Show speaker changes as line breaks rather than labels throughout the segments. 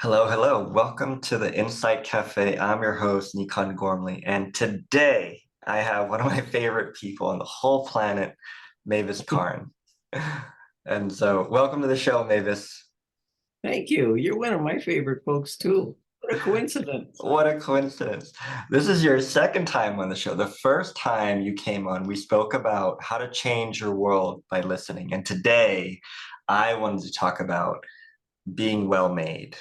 Hello, hello. Welcome to the Insight Cafe. I'm your host, Nikon Gormley, and today I have one of my favorite people on the whole planet, Mavis Karn. And so, welcome to the show, Mavis.
Thank you. You're one of my favorite folks too. What a coincidence.
What a coincidence. This is your second time on the show. The first time you came on, we spoke about how to change your world by listening. And today, I wanted to talk about being well made,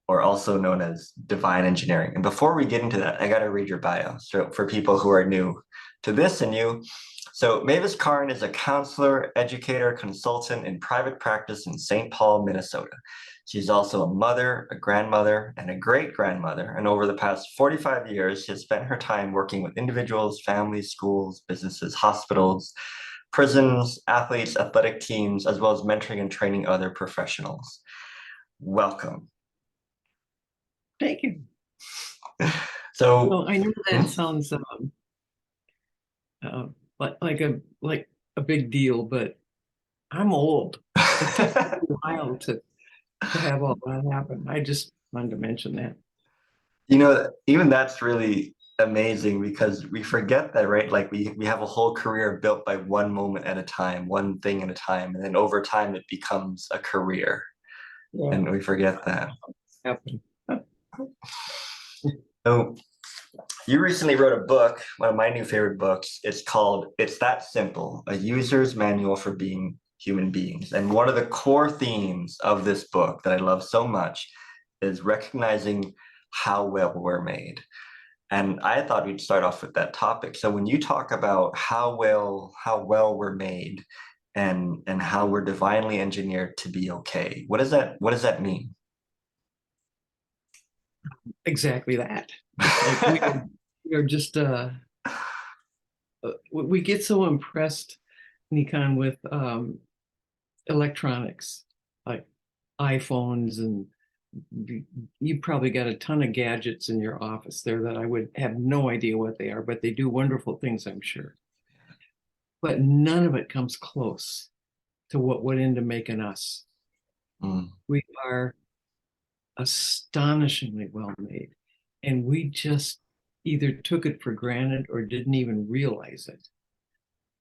or also known as divine engineering. And before we get into that, I got to read your bio. So for people who are new to this and you, so Mavis Karn is a counselor, educator, consultant in private practice in St. Paul, Minnesota. She's also a mother, a grandmother, and a great grandmother. And over the past 45 years, she has spent her time working with individuals, families, schools, businesses, hospitals, prisons, athletes, athletic teams, as well as mentoring and training other professionals. Welcome.
Thank you.
So,
Well, I know
hmm?
that sounds uh, like a big deal, but I'm old. It took me a while to have all that happen. I just wanted to mention that.
Even that's really amazing because we forget that, right? Like we have a whole career built by one moment at a time, one thing at a time, and then over time it becomes a career,
Yeah,
and we forget that.
happened.
So, you recently wrote a book, one of my new favorite books. It's called It's That Simple, A User's Manual for Being Human Beings. And one of the core themes of this book that I love so much is recognizing how well we're made. And I thought we'd start off with that topic. So when you talk about how well we're made and how we're divinely engineered to be okay, what does that mean?
Exactly that. Like we are just we get so impressed, Nikon, with electronics like iPhones and you probably got a ton of gadgets in your office there that I would have no idea what they are, but they do wonderful things, I'm sure. But none of it comes close to what went into making us.
Mm,
We are astonishingly well made, and we just either took it for granted or didn't even realize it.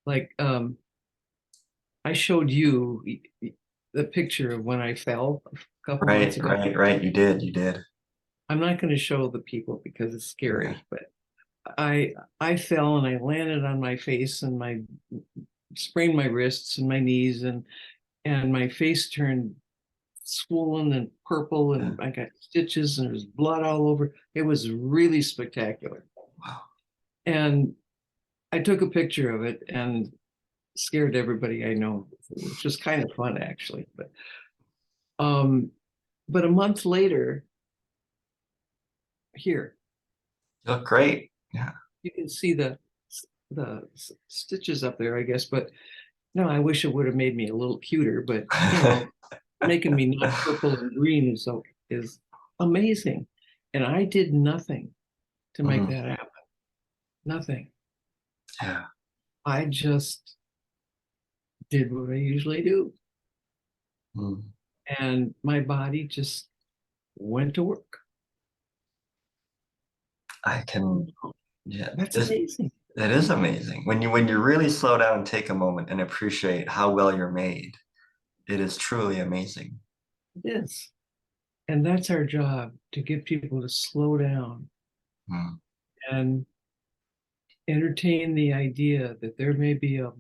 Like I showed you the picture of when I fell a couple months
right,
ago.
right, right. You did.
I'm not going to show the people because it's
Yeah.
scary, but I fell and I landed on my face and my sprained my wrists and my knees and my face turned swollen and purple
Yeah.
and I got stitches and there was blood all over. It was really spectacular.
Wow.
And I took a picture of it and scared everybody I know, which was kind of fun actually. Um but a month later, here,
You look great. Yeah.
you can see the stitches up there, I guess, but no, I wish it would have made me a little cuter, but making me not purple and green is amazing. And I did nothing to make
Mhm.
that happen. Nothing.
Yeah.
I just did what I usually do.
Mm.
And my body just went to work.
I can, yeah,
That's
this
amazing.
it is amazing. When you really slow down and take a moment and appreciate how well you're made, it is truly amazing.
It is. And that's our job to get people to slow down
Mm.
and entertain the idea that there may be a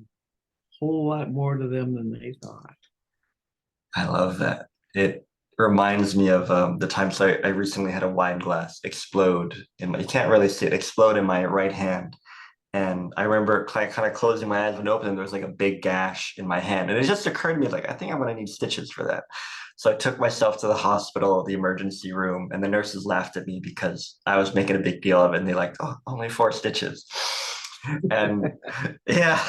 whole lot more to them than they thought.
I love that. It reminds me of the times I recently had a wine glass explode you can't really see it explode in my right hand. And I remember kind of closing my eyes and open, and there was like a big gash in my hand. And it just occurred to me, like, I think I'm going to need stitches for that. So I took myself to the hospital, the emergency room, and the nurses laughed at me because I was making a big deal of it. And they like, oh, only 4 stitches. And yeah,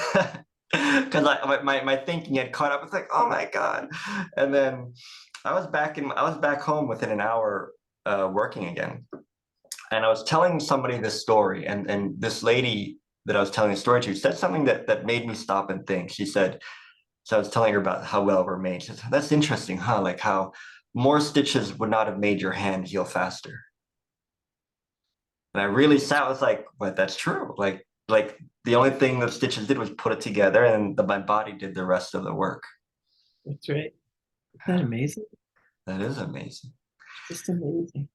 because my thinking had caught up. It's like, oh my God. And then I was back home within an hour working again. And I was telling somebody this story, and this lady that I was telling the story to said something that made me stop and think. She said, so I was telling her about how well we're made. She said, that's interesting, huh? Like how more stitches would not have made your hand heal faster. And I really sat was like, but that's true. Like the only thing the stitches did was put it together, and my body did the rest of the work.
That's right. Isn't that amazing?
That is amazing.
Just amazing.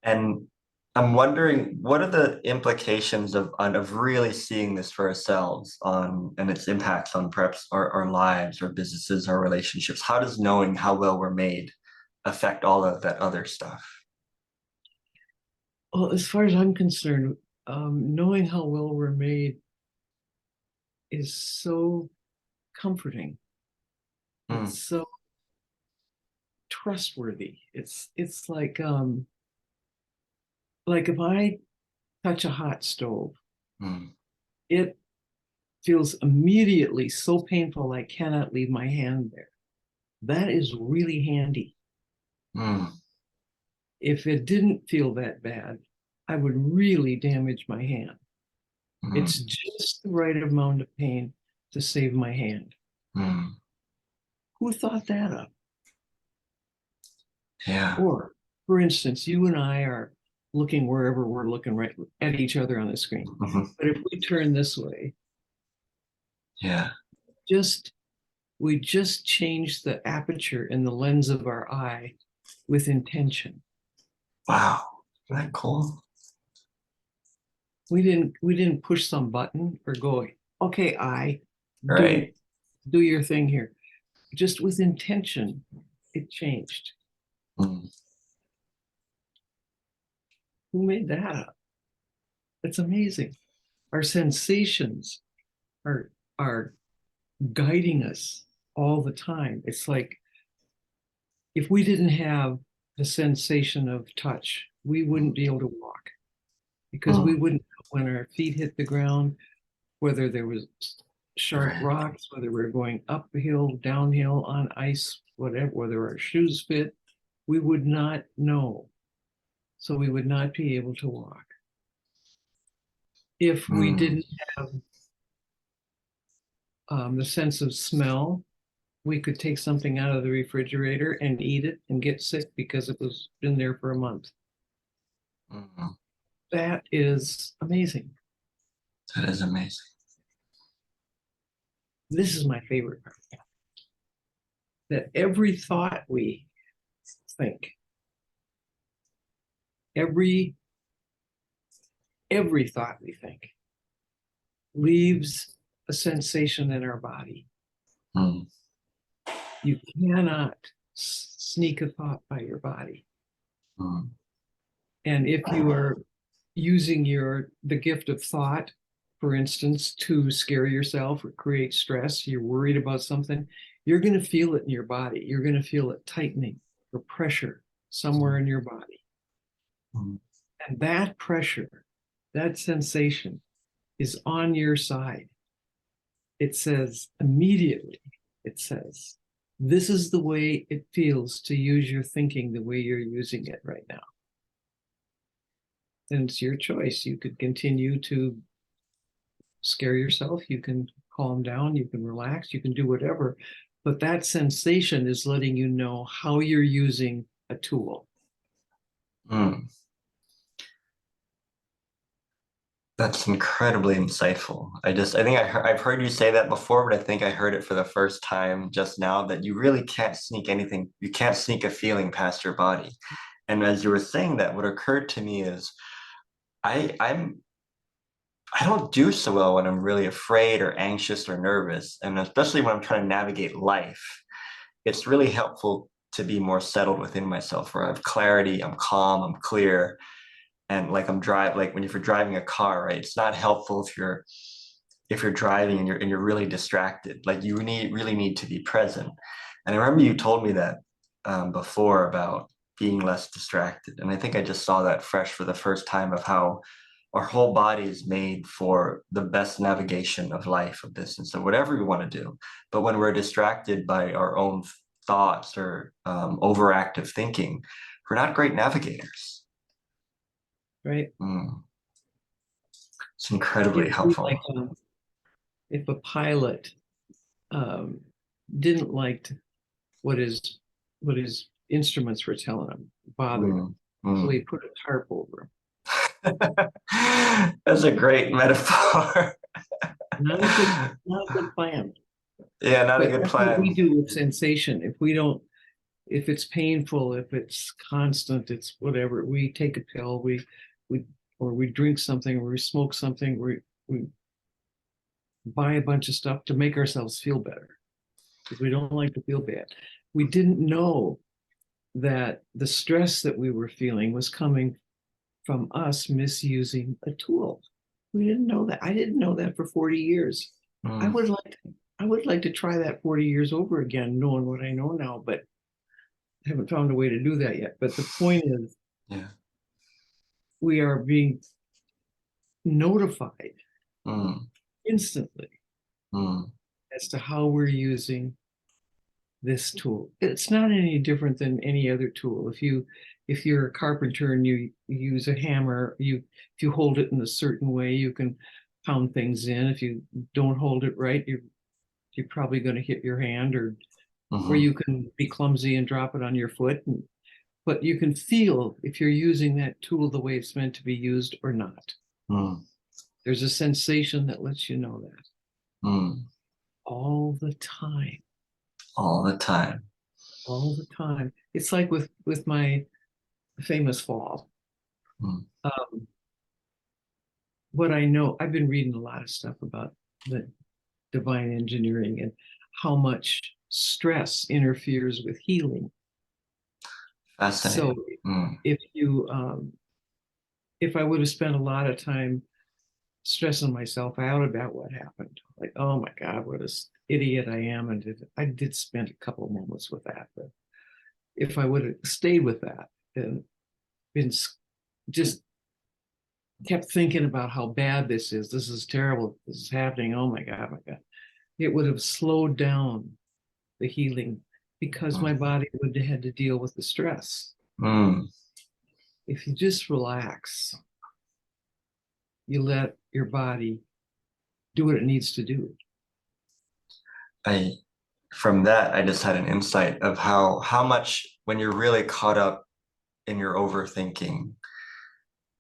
And I'm wondering, what are the implications of really seeing this for ourselves on and its impacts on perhaps our lives, our businesses, our relationships? How does knowing how well we're made affect all of that other stuff?
Well, as far as I'm concerned, knowing how well we're made is so comforting.
Mm,
It's so trustworthy. It's like if I touch a hot stove,
mm,
it feels immediately so painful I cannot leave my hand there. That is really handy.
mm,
If it didn't feel that bad, I would really damage my hand. It's
mm,
just the right amount of pain to save my hand.
mm.
Who thought that up?
Yeah.
Or, for instance, you and I are looking wherever we're looking right at each other on the screen.
Mhm.
But if we turn this way,
Yeah.
just we just change the aperture in the lens of our eye with intention.
Wow. Isn't that cool?
We didn't push some button or go, okay, eye, do
Right.
do your thing here. Just with intention, it changed.
Mm,
Who made that up? It's amazing. Our sensations are guiding us all the time. It's like if we didn't have the sensation of touch, we wouldn't be able to walk because we
mm.
wouldn't know when our feet hit the ground, whether there was sharp
Right.
rocks, whether we're going uphill, downhill, on ice, whatever, whether our shoes fit, we would not know. So we would not be able to walk. If we
Mm,
didn't have the sense of smell, we could take something out of the refrigerator and eat it and get sick because it was been there for a month.
mm.
That is amazing.
That is amazing.
This is my favorite part. That every thought we think, every every thought we think leaves a sensation in our body.
Mm,
You cannot sneak a thought by your body.
mm,
And if you are using the gift of thought, for instance, to scare yourself or create stress, you're worried about something, you're going to feel it in your body. You're going to feel it tightening or pressure somewhere in your body.
mm.
And that pressure, that sensation is on your side. It says immediately, it says, this is the way it feels to use your thinking the way you're using it right now. And it's your choice. You could continue to scare yourself, you can calm down, you can relax, you can do whatever. But that sensation is letting you know how you're using a tool.
Mm. That's incredibly insightful. I think I've heard you say that before, but I think I heard it for the first time just now that you really can't sneak anything, you can't sneak a feeling past your body. And as you were saying that, what occurred to me is I'm I don't do so well when I'm really afraid or anxious or nervous, and especially when I'm trying to navigate life. It's really helpful to be more settled within myself, where I have clarity, I'm calm, I'm clear, and like like when you're driving a car, right? It's not helpful if you're driving and you're really distracted. Like you really need to be present. And I remember you told me that before about being less distracted, and I think I just saw that fresh for the first time of how our whole body is made for the best navigation of life, of this, and so whatever we want to do. But when we're distracted by our own thoughts or overactive thinking, we're not great navigators.
Right?
Mm. It's incredibly
It'd be
helpful.
like if a pilot um, didn't like what his instruments were telling him bothered him.
mm,
So
mm.
he put a tarp over him.
That's a great metaphor.
Not a good, not a good plan.
Yeah, not a
But
good
that's what we
plan.
do with sensation. If we don't, if it's painful, if it's constant, it's whatever. We take a pill, we or we drink something, or we smoke something, we buy a bunch of stuff to make ourselves feel better because we don't like to feel bad. We didn't know that the stress that we were feeling was coming from us misusing a tool. We didn't know that. I didn't know that for 40 years. I
Mm,
would like to, I would like to try that 40 years over again, knowing what I know now, but I haven't found a way to do that yet. But the point is,
yeah.
we are being notified
Mm,
instantly
mm,
as to how we're using this tool. It's not any different than any other tool. If you're a carpenter and you use a hammer, if you hold it in a certain way, you can pound things in. If you don't hold it right, you're probably going to hit your hand, or
mhm,
you can be clumsy and drop it on your foot. But you can feel if you're using that tool the way it's meant to be used or not.
mm,
There's a sensation that lets you know that
mm.
all the time,
All the time.
all the time. It's like with my famous fall.
Mm,
Um, what I know, I've been reading a lot of stuff about the divine engineering and how much stress interferes with healing. So
fascinating. Mm,
if you if I would have spent a lot of time stressing myself out about what happened, like, oh my God, what an idiot I am, and I did spend a couple of moments with that, but if I would have stayed with that and been just kept thinking about how bad this is terrible, this is happening, oh my God, it would have slowed down the healing because my
mm,
body would have had to deal with the stress.
mm.
If you just relax, you let your body do what it needs to do.
I From that, I just had an insight of how much when you're really caught up in your overthinking,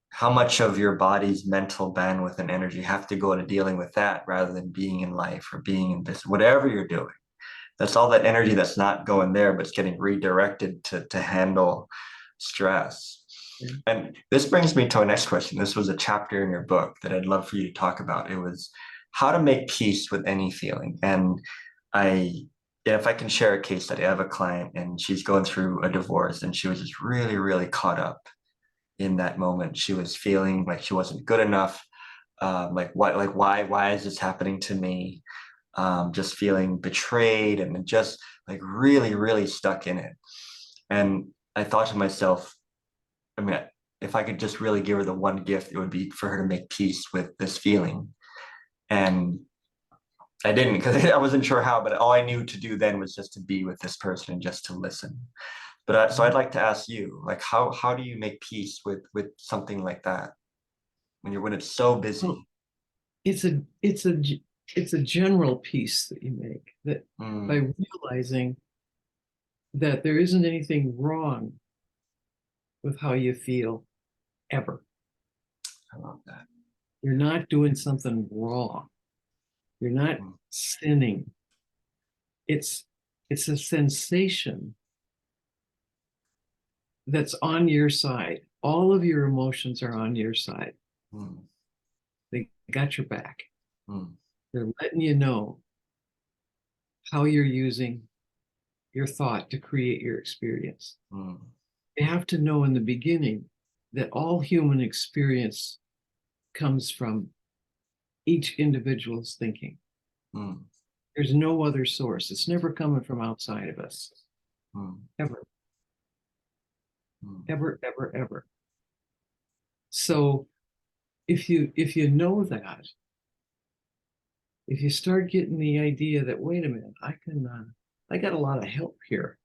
how much of your body's mental bandwidth and energy have to go into dealing with that rather than being in life or being in business, whatever you're doing. That's all that energy that's not going there, but it's getting redirected to handle stress.
Yeah.
And this brings me to our next question. This was a chapter in your book that I'd love for you to talk about. It was how to make peace with any feeling. And I, if I can share a case study, I have a client and she's going through a divorce and she was just really, really caught up in that moment. She was feeling like she wasn't good enough. Why is this happening to me? Just feeling betrayed and just like really, really stuck in it. And I thought to myself, I mean, if I could just really give her the one gift, it would be for her to make peace with this feeling. And I didn't because I wasn't sure how, but all I knew to do then was just to be with this person and just to listen. But so I'd like to ask you, like, how do you make peace with something like that when it's so
Well,
busy?
it's a it's a general piece that you make that by
Mm,
realizing that there isn't anything wrong with how you feel ever.
I love that.
You're not doing something wrong. You're not
Mm,
sinning. It's it's a sensation that's on your side. All of your emotions are on your side.
mm,
They got your back.
mm,
They're letting you know how you're using your thought to create your experience.
mm,
You have to know in the beginning that all human experience comes from each individual's thinking.
mm,
There's no other source. It's never coming from outside of us,
mm,
ever,
mm,
ever, ever, ever. So if you know that, if you start getting the idea that, wait a minute, I got a lot of help here.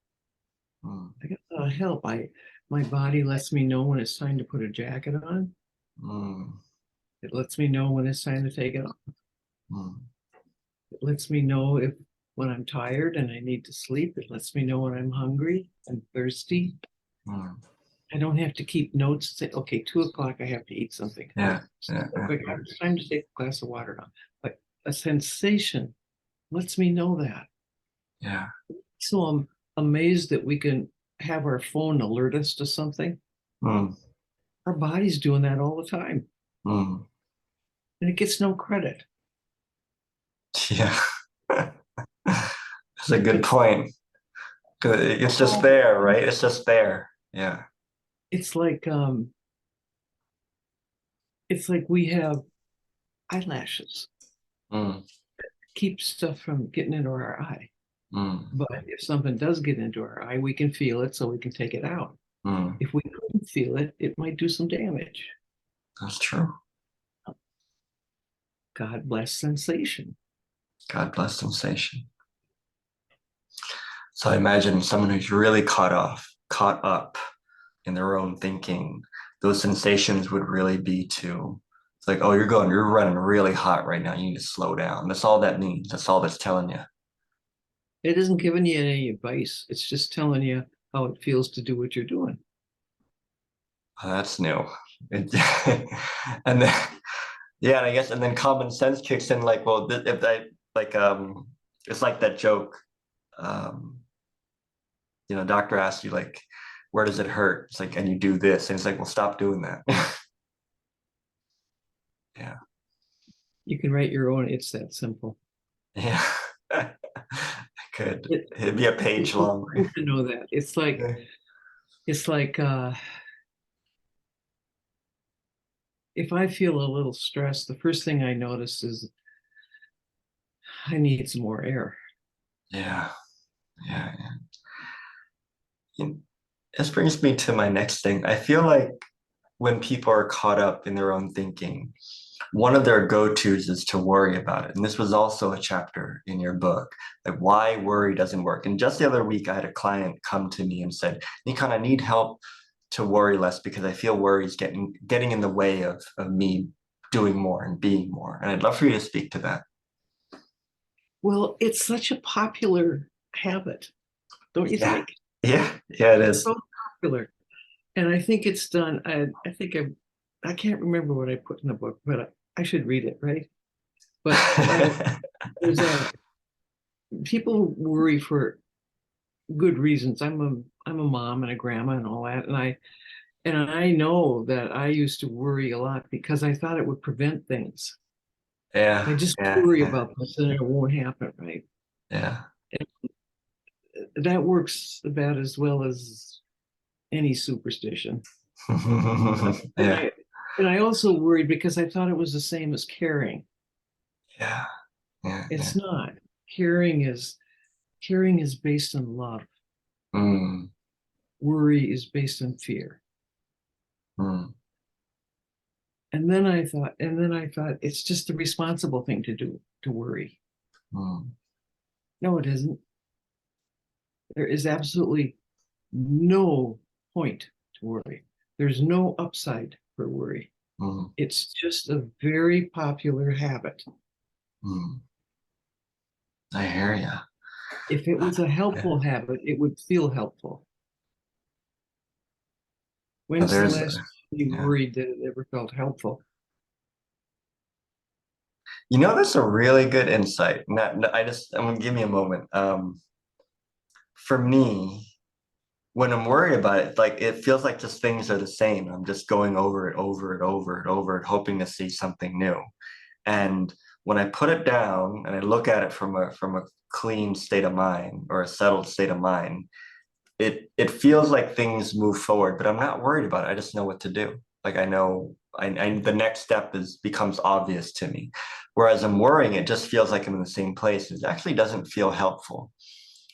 mm,
I got a lot of help. My body lets me know when it's time to put a jacket on.
mm,
It lets me know when it's time to take it off.
mm,
It lets me know if when I'm tired and I need to sleep. It lets me know when I'm hungry and thirsty.
Mm.
I don't have to keep notes and say, okay, 2 o'clock, I have to eat something.
Yeah, yeah, yeah,
Like, it's time to take a glass of water now. But a sensation lets me know that.
yeah.
So I'm amazed that we can have our phone alert us to something.
Mm,
Our body's doing that all the time,
mm.
and it gets no credit.
Yeah. That's a good
But
point. 'Cause it's just
oh,
there, right? It's just there. Yeah.
it's like we have eyelashes,
Mm,
keep stuff from getting into our eye.
mm,
But if something does get into our eye, we can feel it, so we can take it out.
mm.
If we couldn't feel it, it might do some damage.
That's true.
God bless sensation.
God bless sensation. So I imagine someone who's really caught up in their own thinking, those sensations would really be to, it's like, oh, you're running really hot right now. You need to slow down. That's all that means. That's all that's telling you.
It isn't giving you any advice. It's just telling you how it feels to do what you're doing.
Oh, that's new. It- and then, yeah, and I guess, and then common sense kicks in like, well, if I, like, it's like that joke, um, doctor asks you like, where does it hurt? It's like, and you do this. And it's like, well, stop doing that. Yeah.
You can write your own. It's that simple.
Yeah. I could.
It,
It'd be a page
it's
long.
important to know that. It's like if I feel a little stressed, the first thing I notice is I need some more air.
Yeah. Yeah. Yeah. This brings me to my next thing. I feel like when people are caught up in their own thinking, one of their go-tos is to worry about it. And this was also a chapter in your book, like why worry doesn't work. And just the other week, I had a client come to me and said, Nikan, I need help to worry less because I feel worry is getting in the way of me doing more and being more. And I'd love for you to speak to that.
Well, it's such a popular habit, don't you
Yeah.
think?
Yeah. Yeah, it
It's
is.
so popular. And I think it's done. I can't remember what I put in the book, but I should read it, right? But there's a people worry for good reasons. I'm a mom and a grandma and all that, and I know that I used to worry a lot because I thought it would prevent things. I
Yeah.
just
Yeah.
worry
Yeah.
about this and it won't happen, right?
Yeah.
And that works about as well as any superstition. And
Yeah.
I also worried because I thought it was the same as caring.
Yeah. Yeah. Yeah.
It's not. Caring is based on love.
Mm,
Worry is based on fear.
mm,
And then I thought it's just the responsible thing to do to worry.
mm,
No, it isn't. There is absolutely no point to worry. There's no upside for worry.
mm,
It's just a very popular habit.
mm. I hear you.
If it was a
Yeah.
helpful habit, it would feel helpful. When's the
There's,
last time you
yeah.
worried that it ever felt helpful?
That's a really good insight. I'm gonna give me a moment. For me, when I'm worried about it, like it feels like just things are the same. I'm just going over it, over it, over it, over it, hoping to see something new. And when I put it down and I look at it from a clean state of mind or a settled state of mind, it feels like things move forward, but I'm not worried about it. I just know what to do. Like I know the next step is becomes obvious to me. Whereas I'm worrying, it just feels like I'm in the same place. It actually doesn't feel helpful.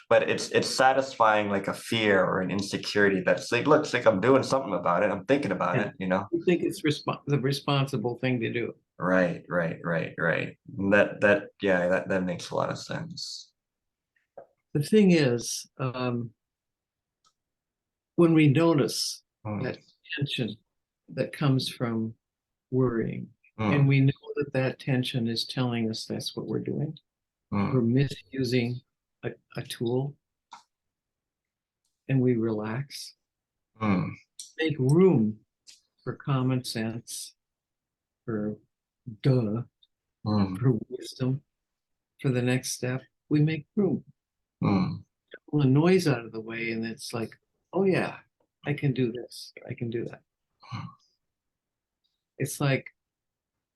But it's satisfying like a fear or an insecurity that's like, looks like I'm doing something about it. I'm thinking about
Yeah.
it.
You think it's the responsible thing to do.
Right, right, right, right. That makes a lot of sense.
The thing is, when we notice
Mm,
that tension that comes from worrying, and
mm,
we know that that tension is telling us that's what we're doing, we're
mm,
misusing a tool and we relax,
Mm,
make room for common sense, for duh,
mm,
for wisdom, for the next step. We make room,
mm.
pull the noise out of the way, and it's like, oh yeah, I can do this, I can do that. It's like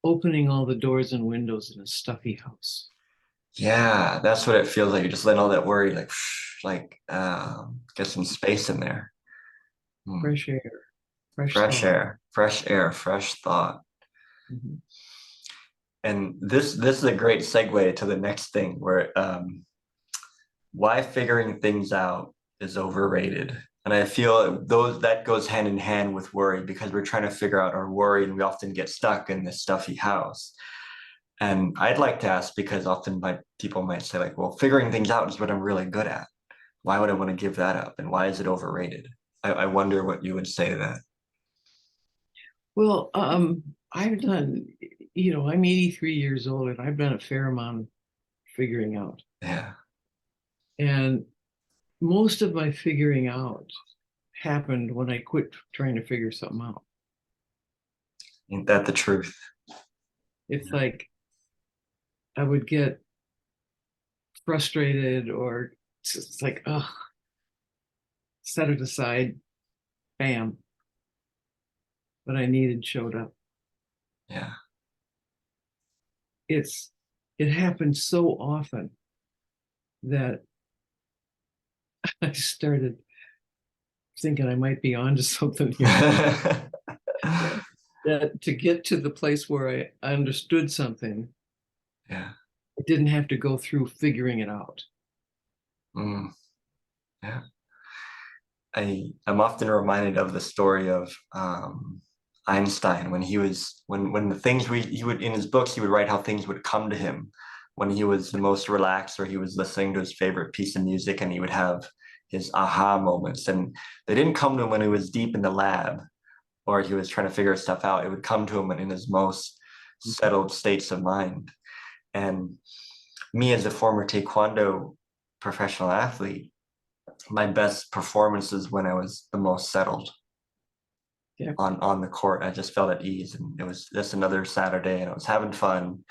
opening all the doors and windows in a stuffy house.
Yeah, that's what it feels like. You're just letting all that worry, like, get some space in there. Mm.
Fresh air, fresh
Fresh
thought.
air, fresh air, fresh thought.
Mhm.
And this is a great segue to the next thing where why figuring things out is overrated. And I feel those that goes hand in hand with worry because we're trying to figure out our worry and we often get stuck in this stuffy house. And I'd like to ask because often people might say like, well, figuring things out is what I'm really good at. Why would I want to give that up? And why is it overrated? I wonder what you would say to that.
Well, I've done, I'm 83 years old and I've done a fair amount of figuring out.
Yeah.
And most of my figuring out happened when I quit trying to figure something out.
Ain't that the truth?
It's like I would get frustrated or it's like, oh, set it aside, bam, what I needed showed up.
Yeah.
It's it happens so often that I started thinking I might be onto something here. That to get to the place where I understood something,
Yeah.
I didn't have to go through figuring it out.
Mm, yeah. I'm often reminded of the story of Einstein when when the things he would in his books he would write how things would come to him when he was the most relaxed or he was listening to his favorite piece of music and he would have his aha moments and they didn't come to him when he was deep in the lab or he was trying to figure stuff out. It would come to him in his most settled states of mind. And me as a former Taekwondo professional athlete, my best performances when I was the most settled
Yeah,
on the court. I just felt at ease, and it was just another Saturday, and I was having fun,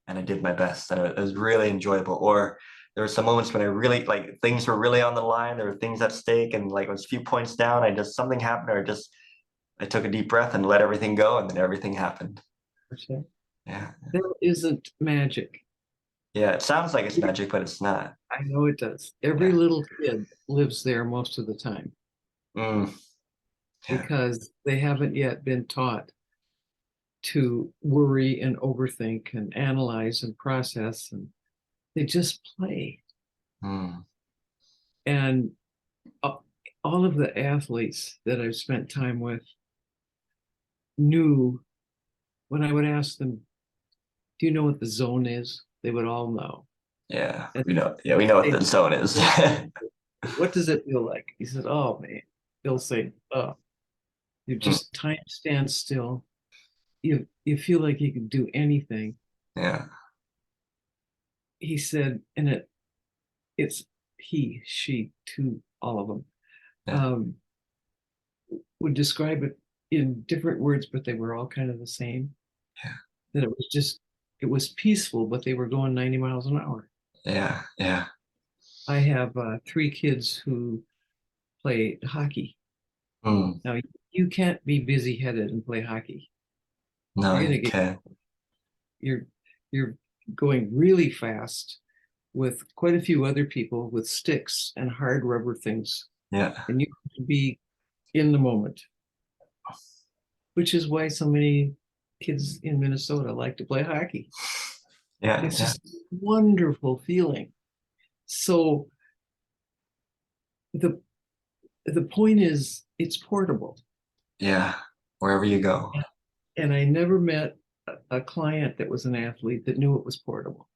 and I did my best, and it was really enjoyable. Or there were some moments when I really like things were really on the line. There were things at stake, and like it was a few points down. I just something happened, or I took a deep breath and let everything go, and then everything happened.
for sure.
Yeah,
That isn't magic.
yeah. It sounds like it's magic, but it's not.
I know it does. Every
Yeah.
little kid lives there most of the time
Mm, yeah.
because they haven't yet been taught to worry and overthink and analyze and process, and they just play.
Mm,
And uh, all of the athletes that I've spent time with knew when I would ask them, "Do you know what the zone is?" They would all know.
yeah.
And
We know. Yeah, we know what
they,
the zone is.
what does it feel like? He said, "Oh man." They'll say, "Oh, you
Mm,
just time stands still. You feel like you can do anything."
yeah.
He said, and it's he, she, to all of them.
Yeah.
Um, would describe it in different words, but they were all kind of the same.
Yeah.
That it was peaceful, but they were going 90 miles an hour.
Yeah. Yeah.
I have three kids who play hockey.
Mm,
Now, you can't be busy headed and play hockey.
no,
You're
you
gonna get
can't.
you're you're going really fast with quite a few other people with sticks and hard rubber things,
Yeah.
and you have to be in the moment, which is why so many kids in Minnesota like to play hockey.
Yeah.
It's
Yeah.
just a wonderful feeling. So the the point is it's portable.
Yeah. Wherever you go.
And I never met a client that was an athlete that knew it was portable.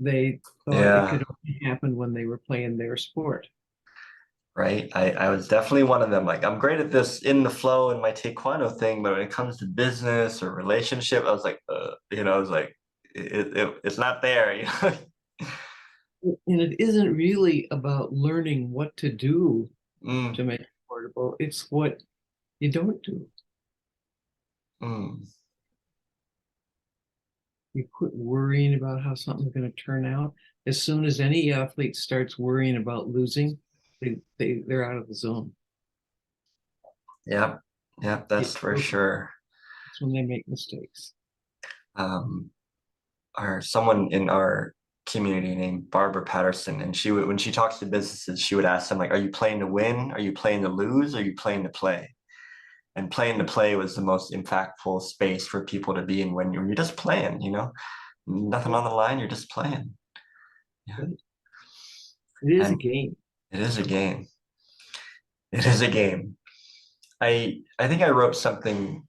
They thought it
Yeah.
could only happen when they were playing their sport.
Right. I was definitely one of them. Like I'm great at this in the flow in my Taekwondo thing, but when it comes to business or relationship, I was like, I was like, it's not there, you know.
And it isn't really about learning what to do
Mm,
to make it affordable. It's what you don't do.
mm.
You quit worrying about how something's going to turn out. As soon as any athlete starts worrying about losing, they're out of the zone.
Yep. Yep,
Yeah,
that's for sure.
that's when they make mistakes.
Um, or someone in our community named Barbara Patterson, and she would when she talks to businesses, she would ask them like, "Are you playing to win? Are you playing to lose? Are you playing to play?" And playing to play was the most impactful space for people to be in when you're just playing, nothing on the line, you're just playing. Yeah.
It is a
And
game.
it is a game. It is a game. I think I wrote something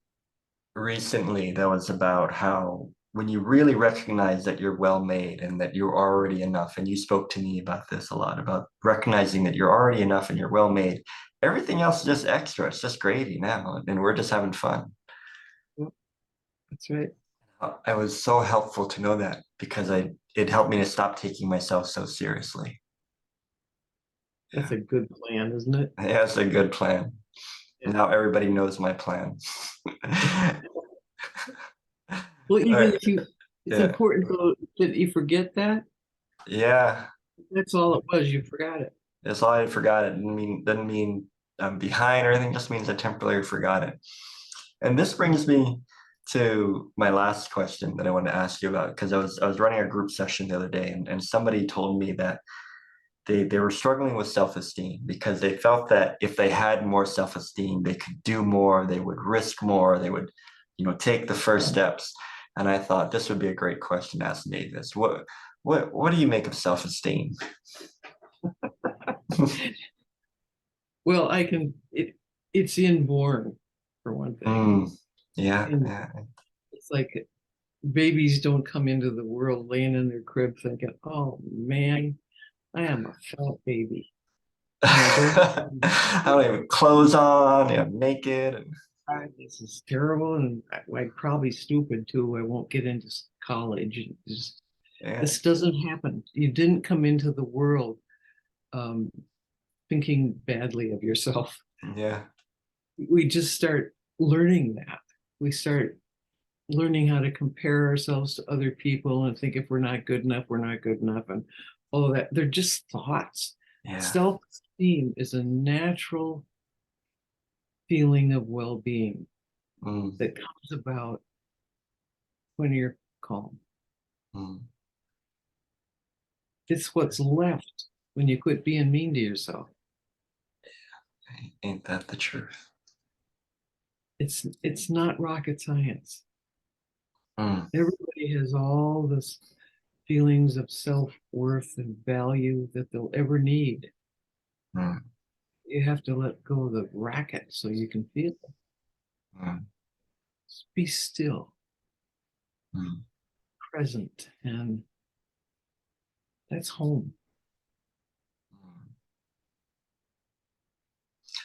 recently that was about how when you really recognize that you're well made and that you're already enough, and you spoke to me about this a lot, about recognizing that you're already enough and you're well made, everything else is just extra. It's just gravy now, and we're just having fun.
Yep, that's right.
It was so helpful to know that because it helped me to stop taking myself so seriously.
That's
Yeah,
a good plan, isn't it?
yeah, it's a good plan.
Yeah.
Now everybody knows my plan.
Well,
All
even
right.
if you, it's
Yeah.
important though that you forget that.
Yeah.
That's all it was. You forgot it.
That's all I forgot. It doesn't mean I'm behind or anything, just means I temporarily forgot it. And this brings me to my last question that I wanted to ask you about because I was running a group session the other day and somebody told me that they were struggling with self-esteem because they felt that if they had more self-esteem, they could do more, they would risk more, they would, take the first steps. And I thought this would be a great question to ask Mavis. What do you make of self-esteem?
Well, it's inborn for one thing.
Mm, yeah,
And
yeah,
it's like babies don't come into the world laying in their crib thinking, oh man, I am a fat baby. They're
I don't even clothes on, naked. And,
this is terrible and I'm probably stupid too. I won't get into college.
yeah,
This doesn't happen. You didn't come into the world um, thinking badly of yourself.
yeah,
We just start learning that. We start learning how to compare ourselves to other people and think if we're not good enough, we're not good enough, and all of that. They're just thoughts.
yeah.
Self-esteem is a natural feeling of well-being
Mm,
that comes about when you're calm.
mm.
It's what's left when you quit being mean to yourself.
Ain't that the truth?
It's not rocket science.
Mm,
Everybody has all this feelings of self-worth and value that they'll ever need.
mm,
You have to let go of the racket so you can feel it.
mm,
Just be still,
mm.
present, and that's home.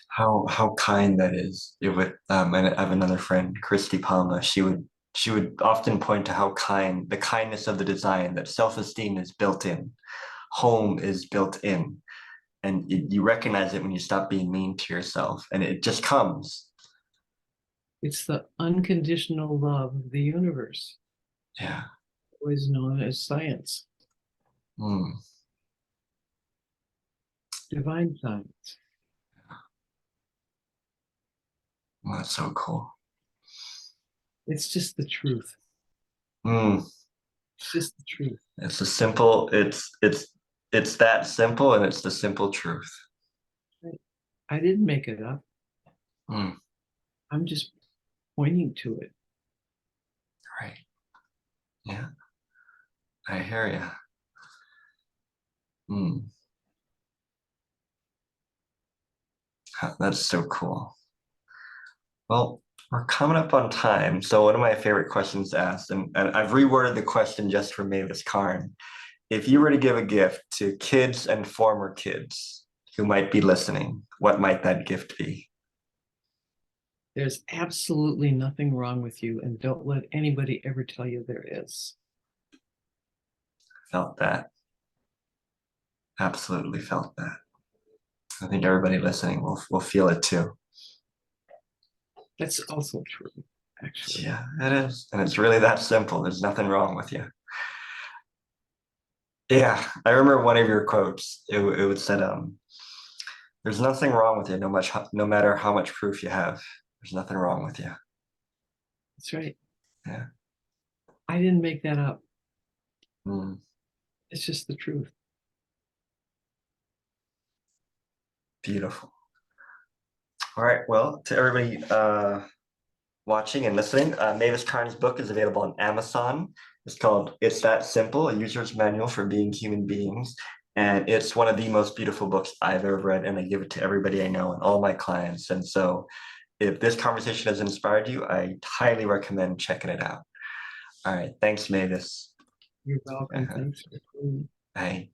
How kind that is. It would and I have another friend, Christy Palma. She would often point to how the kindness of the design, that self-esteem is built in, home is built in, and you recognize it when you stop being mean to yourself, and it just comes.
It's the unconditional love of the universe,
Yeah.
always known as science,
Mm,
divine science.
well, that's so cool.
It's just the truth.
Mm,
It's just the truth.
it's a simple. It's that simple, and it's the simple truth.
Right? I didn't make it up.
Mm,
I'm just pointing to it.
right. Yeah, I hear you. Mm, that's so cool. Well, we're coming up on time. So one of my favorite questions to ask, and I've reworded the question just for Mavis Karn. If you were to give a gift to kids and former kids who might be listening, what might that gift be?
There's absolutely nothing wrong with you, and don't let anybody ever tell you there is.
Felt that. absolutely felt that. I think everybody listening will feel it too.
That's also true, actually.
Yeah, it is. And it's really that simple. There's nothing wrong with you. Yeah, I remember one of your quotes. It would said, there's nothing wrong with you, no matter how much proof you have. There's nothing wrong with you.
That's right.
Yeah.
I didn't make that up.
Mm,
It's just the truth.
beautiful. All right. Well, to everybody watching and listening, Mavis Karn's book is available on Amazon. It's called It's That Simple, A User's Manual for Being Human Beings. And it's one of the most beautiful books I've ever read, and I give it to everybody I know and all my clients. And so if this conversation has inspired you, I highly recommend checking it out. All right. Thanks, Mavis.
You're welcome.
Uh-huh.
Thanks for coming.
Bye.